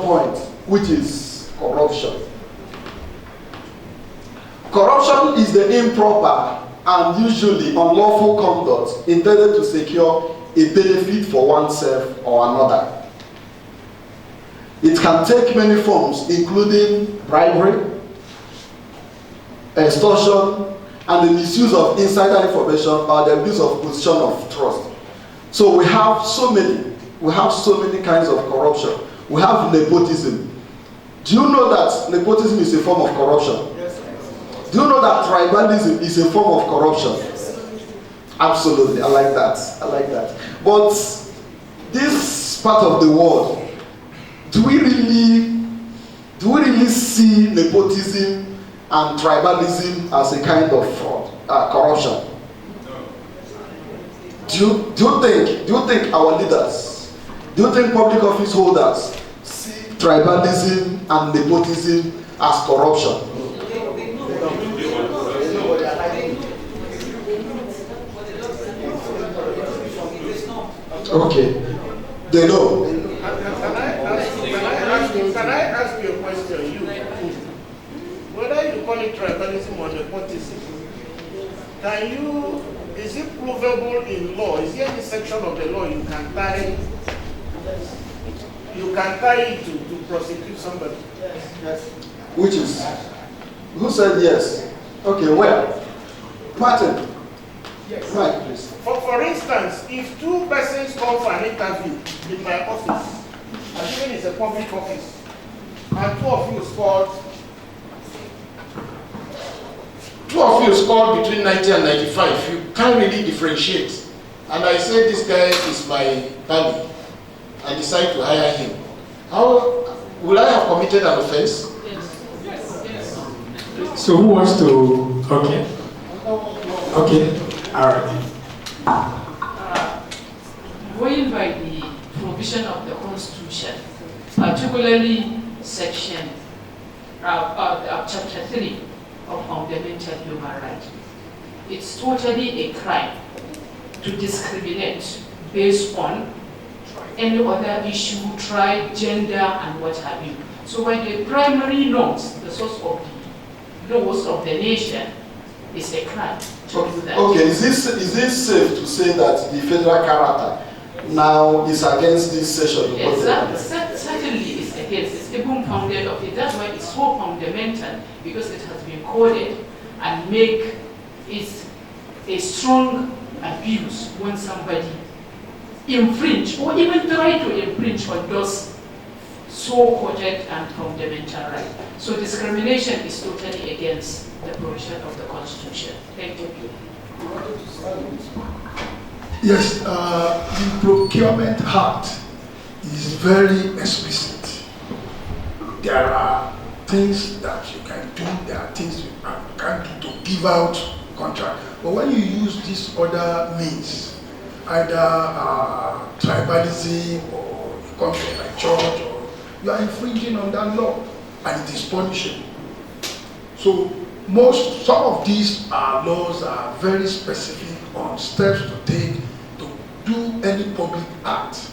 point, which is corruption. Corruption is the improper and usually unlawful conduct intended to secure a benefit for oneself or another. It can take many forms, including bribery, extortion, and the misuse of insider information or the abuse of position of trust. So we have so many kinds of corruption. We have nepotism. Do you know that nepotism is a form of corruption? Yes. Do you know that tribalism is a form of corruption? Yes. Absolutely, I like that. I like that. But this part of the world, do we really see nepotism and tribalism as a kind of fraud, corruption? Do you think our leaders, do you think public office holders see tribalism and nepotism as corruption? Okay, they know. Can I ask you a question? Whether you call it tribalism or nepotism, is it provable in law? Is there any section of the law you can tie it to prosecute somebody? Yes. Which is? Who said yes? Okay, where? Martin. Yes. Right, please. For instance, if two persons come for an interview in my office, assuming it's a public office, and two of you scored between 90 and 95, you can't really differentiate. And I say this guy is my buddy. I decide to hire him. How will I have committed an offense? Yes. Yes. So who wants to? Okay. Okay. All right. Going by the provision of the Constitution, particularly section chapter 3 of fundamental human rights, it's totally a crime to discriminate based on any other issue, tribe, gender, and what have you. So by the primary norms, the source of the laws of the nation, is a crime to do that. Okay, is this safe to say that the federal character now is against this section? Yes, certainly is against. It's even founded of it. That's why it's so fundamental, because it has been coded and make it a strong abuse when somebody infringe or even try to infringe on those so coded and fundamental rights. So discrimination is totally against the provision of the Constitution. Thank you. Yes, the Procurement Act is very explicit. There are things that you can do, there are things you can't do to give out contract. But when you use these other means, either tribalism or you come from a church, or you are infringing on that law, and it is punishable. So some of these laws are very specific on steps to take to do any public act,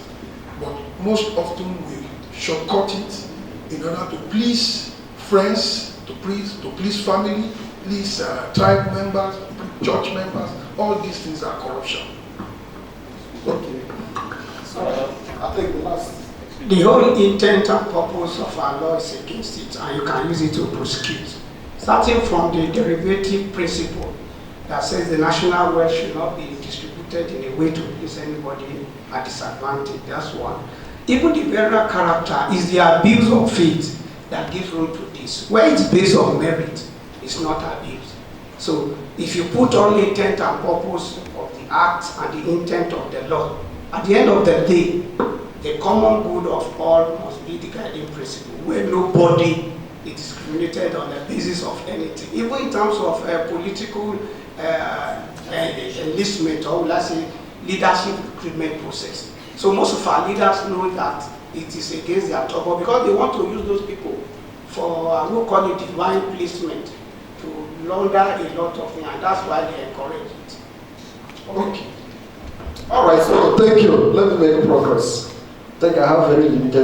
but most often we shortcut it in order to please friends, to please family, please tribe members, church members. All these things are corruption. Okay. So, I think the last. The whole intent and purpose of our law is against it, and you can use it to prosecute. Starting from the derivative principle that says the national wealth should not be distributed in a way to place anybody at disadvantage. That's one. Even the federal character is the abuse of faith that gives room to this. Where it's based on merit, it's not abuse. So if you put on the intent and purpose of the act and the intent of the law, at the end of the day, the common good of all must be the guiding principle, where nobody is discriminated on the basis of anything, even in terms of political enlistment, or let's say leadership recruitment process. So most of our leaders know that it is against their trouble, because they want to use those people for, we'll call it divine placement, to launder a lot of things, and that's why they encourage it. Okay. All right, so thank you. Let me make progress. I think I have very limited